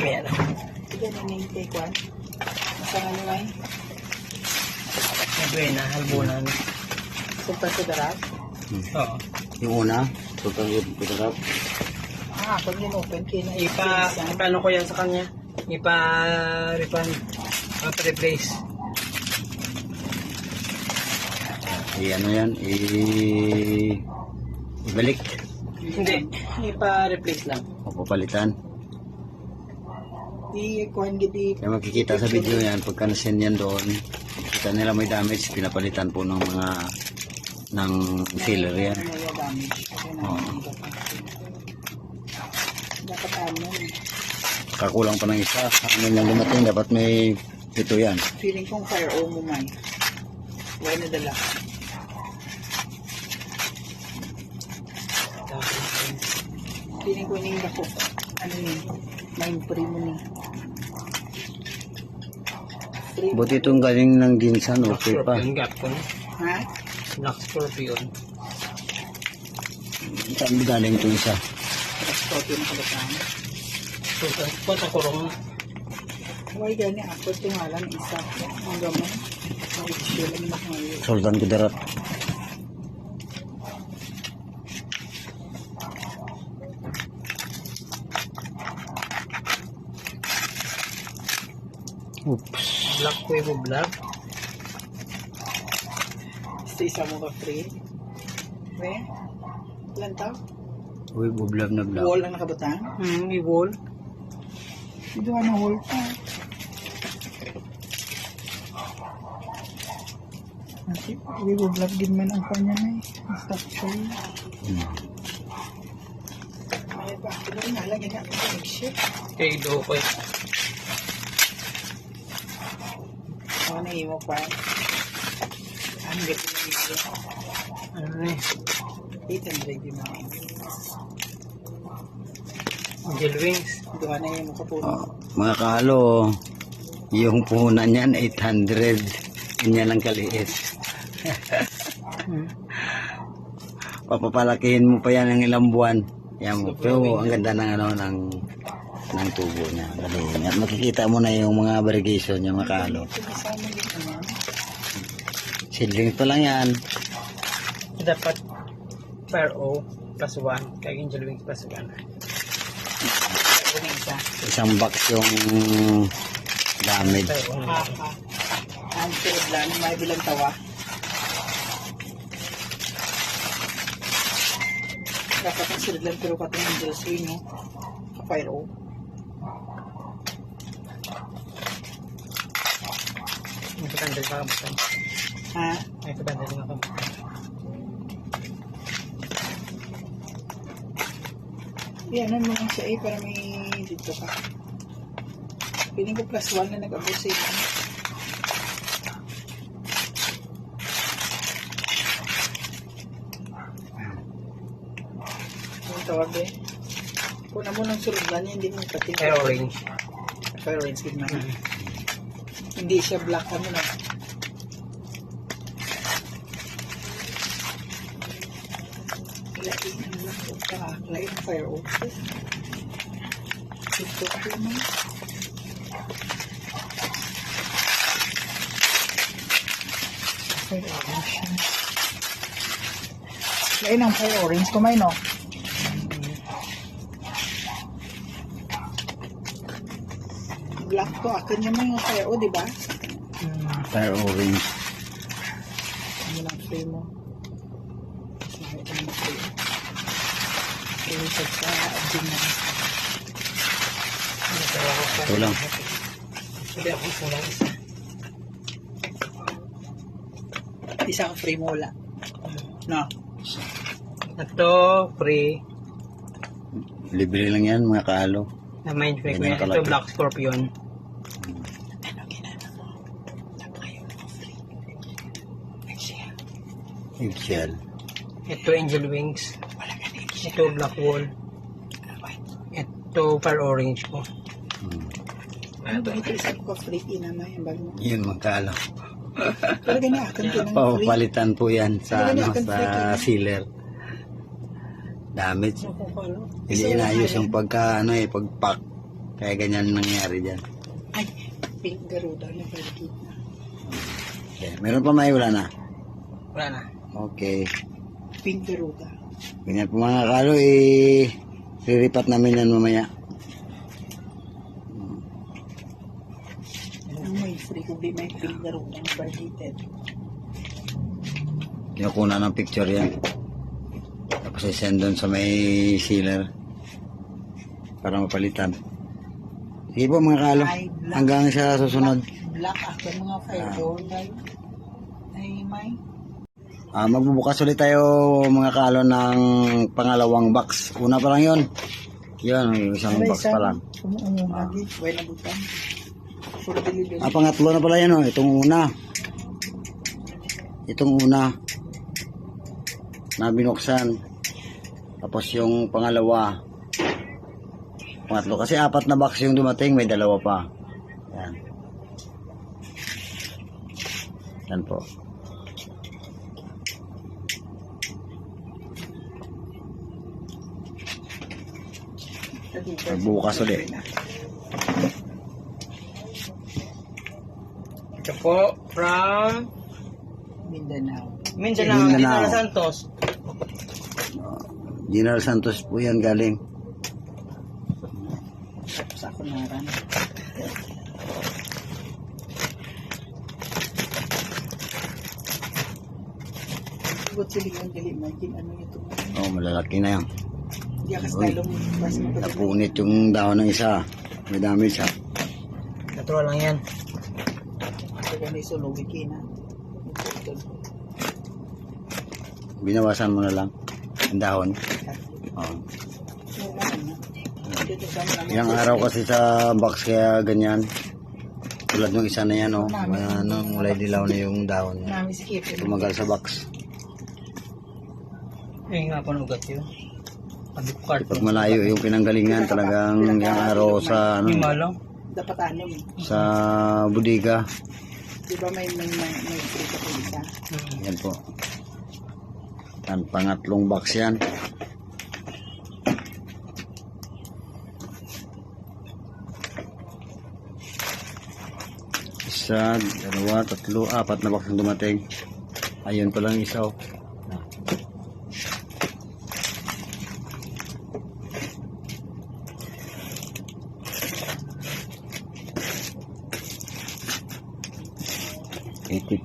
Ayan. Sige na yung take one. Masang ano na yun? Siyempre, nahalbunan. Sultan sa darat? Oo. Yung una, sultan ko sarap. Pag yun open, Ipaano ko yan sa kanya? Ipa-refund. Ipa-replace. Ano yan, ibalik. Hindi. Ipa-replace lang. O papalitan. I-kuhan gidi. Kaya makikita sa video yan, pagka nasin yan doon, kita nila may damage, pinapalitan po ng mga sealer yan. May damage. Dapat ano. Kakulang pa ng isa, ano yung lumating, dapat may ito yan. Feeling kong fire o mo may. Wala na dala. Feeling ko yung dako. Ano yun? Mind free mo ni. Buti itong galing ng ginsan, okay pa. Scorpion gap ko. Ha? Black Scorpion. Saan galing itong isa? Scorpion na kabataan. Punta kurong. Huwag gani ako tingalan isa. Ang gamon. Ang issue lang na ngayon. Sultan Kudarat. Oops. Black Wave Black. Isa mo ka free. Pre? Ilan tao? Uy, bublab na blab. Wall lang nakabataan? May wall. Ito ano wall pa. Kasi, we will vlog din man ang kanya na eh. Structure. Ay ba, ito rin nalagyan na ako mag-ship. Kay do ko. Ako na imo pa. Ang gabi na ito. Ano eh. 800 din na. Angel Wings. Doon na yung makapuno. Mga kahalo, yung puhunan niyan 800. Yan lang kaliit. Papapalakihin mo pa yan ng ilang buwan. Yan mo. Pero ang ganda ng ng tubo niya. Galing. At makikita mo na yung mga variegation yung mga kahalo. Seedling pa lang yan. Dapat Fire O plus 1. Kay Angel Wings plus 1. Isang box yung damage. Ang tulad lang, may bilang tawa. Dapat ang silid lang pero katong Angel Swing, no? Ka-fire O. May patandal ka kabutan. Ha? May patandal ka kabutan. Yan, ano mo siya eh, para may dito ka. Piling ko plus 1 na nag-abos eh. Ang tawag eh. Kuna mo ng surugan niya, hindi mo pati. Fire Orange. Fire orange, gitna. Hindi siya black ano na. Lain ang black o ka. Lain ang fire orange. Ito ko naman. Fire orange. Lain ang fire orange. Kumain no? Black to. Akin naman yung fire o, diba? Fire orange. Ano lang frame mo? Ito lang frame. Ilisag sa adjun na. Ito lang. Hindi ako kulang isa. Isa ka frame mo wala. No? Ito, free. Libre lang yan mga kahalo. Na mind freak Ganyan ko yan. Ito, kalaki. Black Scorpion. Ano ginano mo? Napakayo ng free. Nag-share. Eggshell. Ito, Angel Wings. Wala ka na Ito, Black Wall. Ito, Fire Orange ko. Ano ba ito? Isa ko ka free naman yung bag mo. Yun mga kahalo. Pero ganyan akin din ang free. Papalitan po yan sa, Ano, sa sealer. Damage. Hindi inayos yung pagka, pag-pack. Kaya ganyan nangyari dyan. Ay, pink garuda na paligid na. Okay. Meron pa may wala na? Wala na. Okay. Pink garuda. Ganyan po mga kalo, riripat namin yan mamaya. Ang may free ko may pink garuda na paligid. Kinukuna ng picture yan. Tapos i-send doon sa may sealer para mapalitan. Sige po mga kalo. Ay, black. Hanggang sa susunod. Black ako mga fiber ay may. Magbubukas ulit tayo mga kalo ng pangalawang box. Una pa lang yun. Yun, isang box pa lang. Umuunong lagi. Wala na butan. For delivery. Pangatlo na pala yan, oh. Itong una. Itong una. Na binuksan. Tapos yung pangalawa. Pangatlo. Kasi 4 na box yung dumating. May 2 pa. Yan. Yan po. Magbukas ulit. Ito po, from Mindanao. Mindanao, Mindanao. General Santos. General Santos po yan galing. Sa kunaran. Huwag siling ang gali. Imagine ano ito. Oh, malalaki na yan. Di akas Uy. talong. Mas mapadali. Napunit yung dahon ng isa. May damage siya. Natural lang yan. Ito ganun yung sulawiki na. Binawasan mo na lang ang dahon. Oh. Ilang araw kasi sa box kaya ganyan. Tulad ng isa na yan, oh. Mulay dilaw na yung dahon niya. Nami skip. Tumagal sa box. Eh, nga pa ugat yun. Pag Pag malayo yung pinanggalingan, talagang yung araw sa Yung ano, malaw. Dapat anom. sa bodega. Di ba may free ka po isa? Yan po. Yan, pangatlong box yan. Isa, 2, 3, 4 na box ang dumating. Ayun pa lang isa, oh.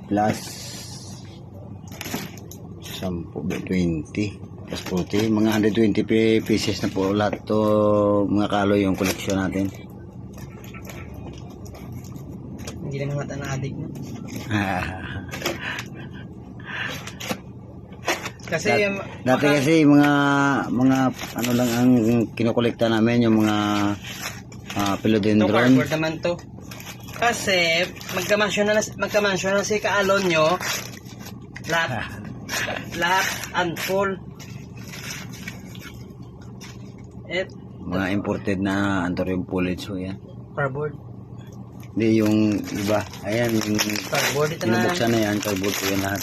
Plus 10, 20 plus 40, mga 120 pieces na po lahat to mga kalo yung koleksyon natin. Hindi na mga tanadig na. Kasi Dati kasi mga ano lang ang kinokolekta namin, yung mga ito philodendron. cardboard naman to. Kasi magka-mansion na si Kaalon nyo. Lahat unfull. Mga imported na anthurium foliage, so yan. Cardboard. Hindi yung iba. Ayan, yung Cardboard ito na. pinabuksan na yan, cardboard po yan lahat.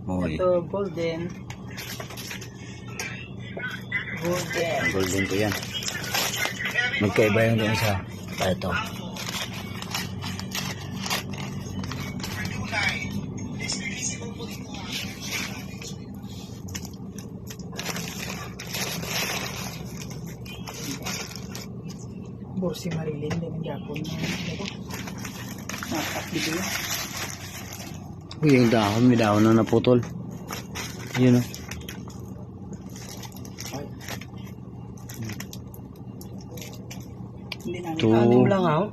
Oy, Ito golden. golden po yan. Magkaiba yung din sa ito. Borsi Marilyn din ang Japon na. Nakakabili yun. Uy, yung dahon, may dahon na naputol. Yun, oh. Hindi namin. Two. Anim lang ako.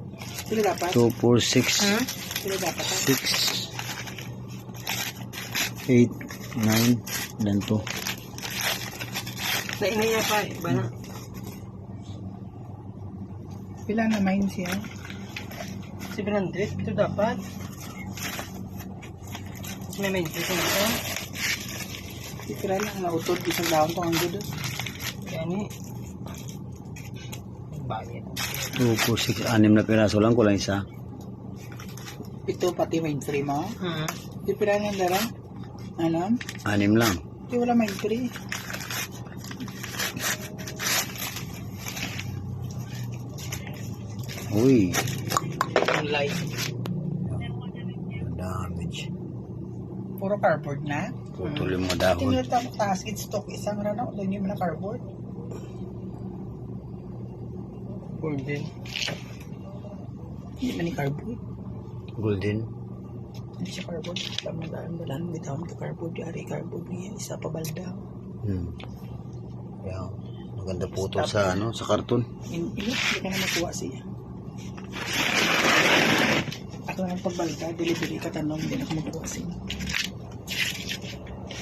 Sila dapat. 2, 4, 6, Sila dapat. 6, 8, 9, then 2. Nainay niya pa. Iba na. Pila na mine siya. 700. Ito dapat. May maintenance ito. Ikira lang nautod. Isang daon to ang gudo. Kaya ni. Bayad. 2, 4, 6, 6 na piraso lang, kulang isa. Ito pati mainfree mo. Di pira ng dara. Ano? 6 lang. Di wala mainfree. Uy, Ang light. damage. Puro cardboard na. Putol yung mga dahon. Tingnan mo taas kit stock isang rana. Doon yung mga cardboard. Golden. Hindi man ni cardboard. Golden. Hindi siya cardboard. Dalan bitaw ka cardboard. Yari cardboard niya. Isa pa balda. Kaya, maganda putol sa sa karton. Hindi ka na makuha siya. Ako na pagbalda. Delivery ka tanong. Hindi na ako makuha siya.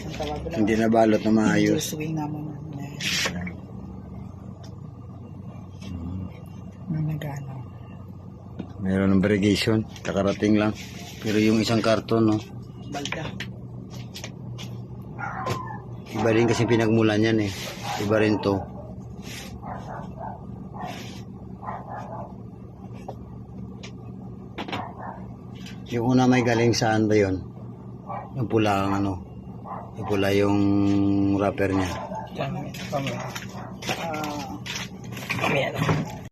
Ang tawag lang. Hindi na balot na maayos. Swing naman na. Nagano. Meron ng variegation, kakarating lang. Pero yung isang karton, no, Balda. iba rin kasi pinagmulan yan eh. Iba rin to. Yung una may galing saan ba yun? Yung pula ang yung pula yung wrapper niya. Pamaya. Ah, Pamaya lang.